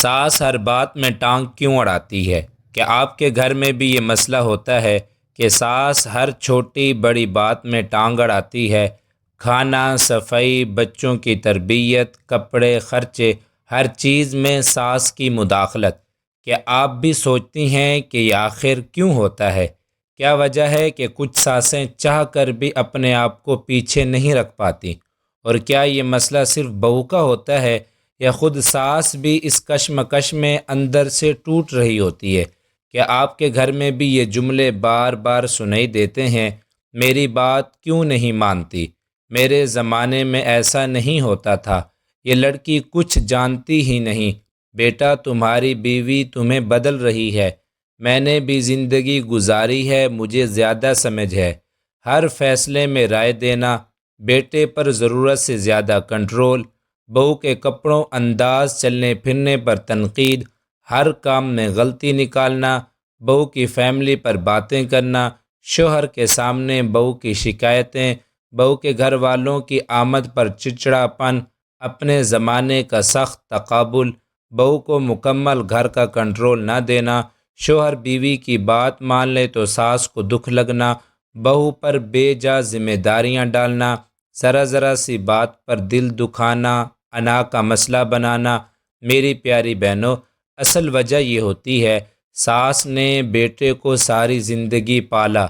ساس ہر بات میں ٹانگ کیوں اڑاتی ہے؟ کیا آپ کے گھر میں بھی یہ مسئلہ ہوتا ہے کہ ساس ہر چھوٹی بڑی بات میں ٹانگ اڑاتی ہے؟ کھانا، صفائی، بچوں کی تربیت، کپڑے، خرچے، ہر چیز میں ساس کی مداخلت۔ کیا آپ بھی سوچتی ہیں کہ یہ آخر کیوں ہوتا ہے؟ کیا وجہ ہے کہ کچھ ساسیں چاہ کر بھی اپنے آپ کو پیچھے نہیں رکھ پاتی؟ اور کیا یہ مسئلہ صرف بہو کا ہوتا ہے یا خود ساس بھی اس کشمکش میں اندر سے ٹوٹ رہی ہوتی ہے؟ کیا آپ کے گھر میں بھی یہ جملے بار بار سنائی دیتے ہیں؟ میری بات کیوں نہیں مانتی؟ میرے زمانے میں ایسا نہیں ہوتا تھا۔ یہ لڑکی کچھ جانتی ہی نہیں۔ بیٹا، تمہاری بیوی تمہیں بدل رہی ہے۔ میں نے بھی زندگی گزاری ہے، مجھے زیادہ سمجھ ہے۔ ہر فیصلے میں رائے دینا، بیٹے پر ضرورت سے زیادہ کنٹرول، بہو کے کپڑوں، انداز، چلنے پھرنے پر تنقید، ہر کام میں غلطی نکالنا، بہو کی فیملی پر باتیں کرنا، شوہر کے سامنے بہو کی شکایتیں، بہو کے گھر والوں کی آمد پر چڑچڑاپن، اپنے زمانے کا سخت تقابل، بہو کو مکمل گھر کا کنٹرول نہ دینا، شوہر بیوی کی بات مان لے تو ساس کو دکھ لگنا، بہو پر بے جا ذمہ داریاں ڈالنا، ذرا سی بات پر دل دکھانا، انا کا مسئلہ بنانا۔ میری پیاری بہنوں، اصل وجہ یہ ہوتی ہے ساس نے بیٹے کو ساری زندگی پالا،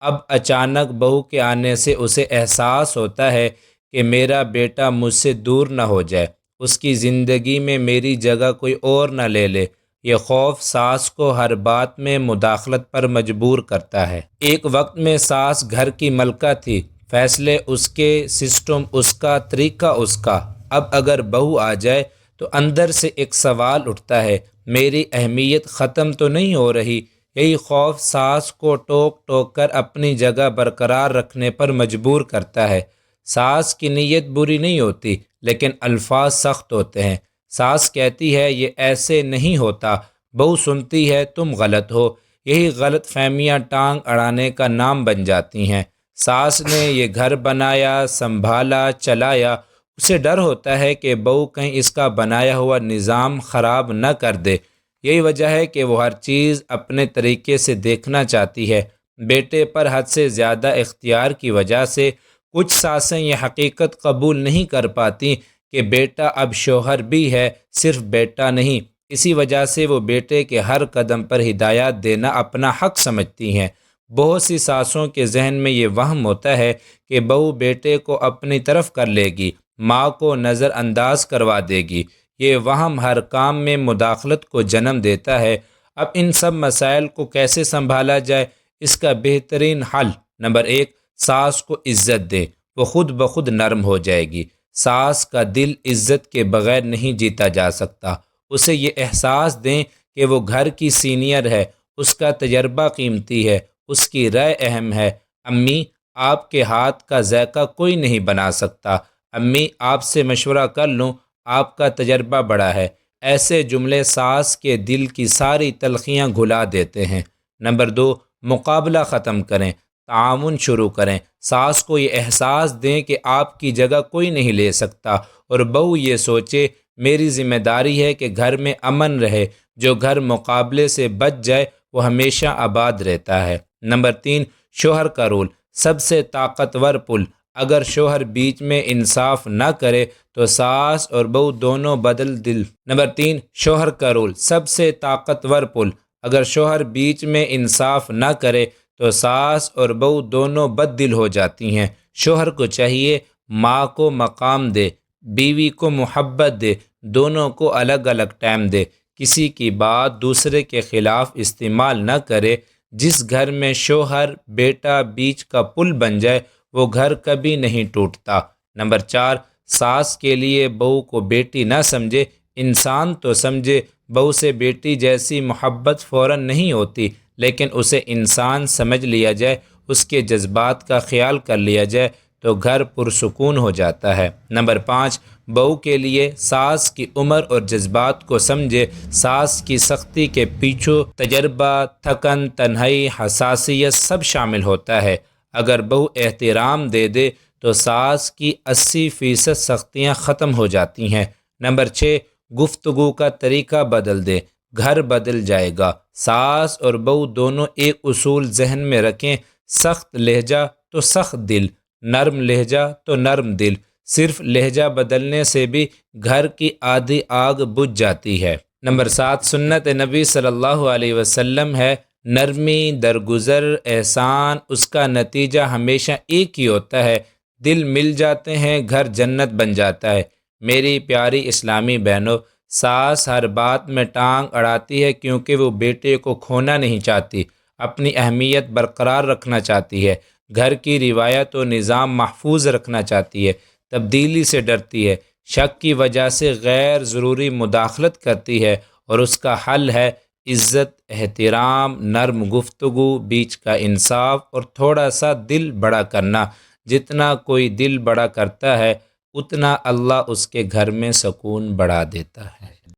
اب اچانک بہو کے آنے سے اسے احساس ہوتا ہے کہ میرا بیٹا مجھ سے دور نہ ہو جائے، اس کی زندگی میں میری جگہ کوئی اور نہ لے لے۔ یہ خوف ساس کو ہر بات میں مداخلت پر مجبور کرتا ہے۔ ایک وقت میں ساس گھر کی ملکہ تھی، فیصلے اس کے، سسٹم اس کا، طریقہ اس کا۔ اب اگر بہو آ جائے تو اندر سے ایک سوال اٹھتا ہے، میری اہمیت ختم تو نہیں ہو رہی؟ یہی خوف ساس کو ٹوک ٹوک کر اپنی جگہ برقرار رکھنے پر مجبور کرتا ہے۔ ساس کی نیت بری نہیں ہوتی، لیکن الفاظ سخت ہوتے ہیں۔ ساس کہتی ہے یہ ایسے نہیں ہوتا، بہو سنتی ہے تم غلط ہو۔ یہی غلط فہمیاں ٹانگ اڑانے کا نام بن جاتی ہیں۔ ساس نے یہ گھر بنایا، سنبھالا، چلایا، اسے ڈر ہوتا ہے کہ بہو کہیں اس کا بنایا ہوا نظام خراب نہ کر دے۔ یہی وجہ ہے کہ وہ ہر چیز اپنے طریقے سے دیکھنا چاہتی ہے۔ بیٹے پر حد سے زیادہ اختیار کی وجہ سے کچھ ساسیں یہ حقیقت قبول نہیں کر پاتی کہ بیٹا اب شوہر بھی ہے، صرف بیٹا نہیں۔ اسی وجہ سے وہ بیٹے کے ہر قدم پر ہدایات دینا اپنا حق سمجھتی ہیں۔ بہت سی ساسوں کے ذہن میں یہ وہم ہوتا ہے کہ بہو بیٹے کو اپنی طرف کر لے گی، ماں کو نظر انداز کروا دے گی۔ یہ وہم ہر کام میں مداخلت کو جنم دیتا ہے۔ اب ان سب مسائل کو کیسے سنبھالا جائے؟ اس کا بہترین حل: نمبر 1، ساس کو عزت دیں، وہ خود بخود نرم ہو جائے گی۔ ساس کا دل عزت کے بغیر نہیں جیتا جا سکتا۔ اسے یہ احساس دیں کہ وہ گھر کی سینئر ہے، اس کا تجربہ قیمتی ہے، اس کی رائے اہم ہے۔ امی، آپ کے ہاتھ کا ذائقہ کوئی نہیں بنا سکتا۔ امی، آپ سے مشورہ کر لوں، آپ کا تجربہ بڑا ہے۔ ایسے جملے ساس کے دل کی ساری تلخیاں گھلا دیتے ہیں۔ نمبر 2، مقابلہ ختم کریں، تعاون شروع کریں۔ ساس کو یہ احساس دیں کہ آپ کی جگہ کوئی نہیں لے سکتا، اور بہو یہ سوچے میری ذمہ داری ہے کہ گھر میں امن رہے۔ جو گھر مقابلے سے بچ جائے وہ ہمیشہ آباد رہتا ہے۔ نمبر 3، شوہر کا رول، سب سے طاقتور پل۔ اگر شوہر بیچ میں انصاف نہ کرے تو ساس اور بہو دونوں نمبر 3، شوہر کا رول، سب سے طاقتور پل۔ اگر شوہر بیچ میں انصاف نہ کرے تو ساس اور بہو دونوں بد دل ہو جاتی ہیں۔ شوہر کو چاہیے ماں کو مقام دے، بیوی کو محبت دے، دونوں کو الگ الگ ٹائم دے، کسی کی بات دوسرے کے خلاف استعمال نہ کرے۔ جس گھر میں شوہر بیٹا بیچ کا پل بن جائے وہ گھر کبھی نہیں ٹوٹتا۔ نمبر 4، ساس کے لیے بہو کو بیٹی نہ سمجھے، انسان تو سمجھے۔ بہو سے بیٹی جیسی محبت فوراً نہیں ہوتی، لیکن اسے انسان سمجھ لیا جائے، اس کے جذبات کا خیال کر لیا جائے تو گھر پرسکون ہو جاتا ہے۔ نمبر 5، بہو کے لیے ساس کی عمر اور جذبات کو سمجھے۔ ساس کی سختی کے پیچھے تجربہ، تھکن، تنہائی، حساسیت سب شامل ہوتا ہے۔ اگر بہو احترام دے دے تو ساس کی 80% سختیاں ختم ہو جاتی ہیں۔ نمبر 6، گفتگو کا طریقہ بدل دیں، گھر بدل جائے گا۔ ساس اور بہو دونوں ایک اصول ذہن میں رکھیں، سخت لہجہ تو سخت دل، نرم لہجہ تو نرم دل۔ صرف لہجہ بدلنے سے بھی گھر کی آدھی آگ بجھ جاتی ہے۔ نمبر 7، سنت نبی صلی اللہ علیہ وسلم ہے، نرمی درگزر احسان، اس کا نتیجہ ہمیشہ ایک ہی ہوتا ہے، دل مل جاتے ہیں، گھر جنت بن جاتا ہے۔ میری پیاری اسلامی بہنوں، ساس ہر بات میں ٹانگ اڑاتی ہے کیونکہ وہ بیٹے کو کھونا نہیں چاہتی، اپنی اہمیت برقرار رکھنا چاہتی ہے، گھر کی روایت و نظام محفوظ رکھنا چاہتی ہے، تبدیلی سے ڈرتی ہے، شک کی وجہ سے غیر ضروری مداخلت کرتی ہے، اور اس کا حل ہے عزت، احترام، نرم گفتگو، بیچ کا انصاف اور تھوڑا سا دل بڑا کرنا۔ جتنا کوئی دل بڑا کرتا ہے اتنا اللہ اس کے گھر میں سکون بڑھا دیتا ہے۔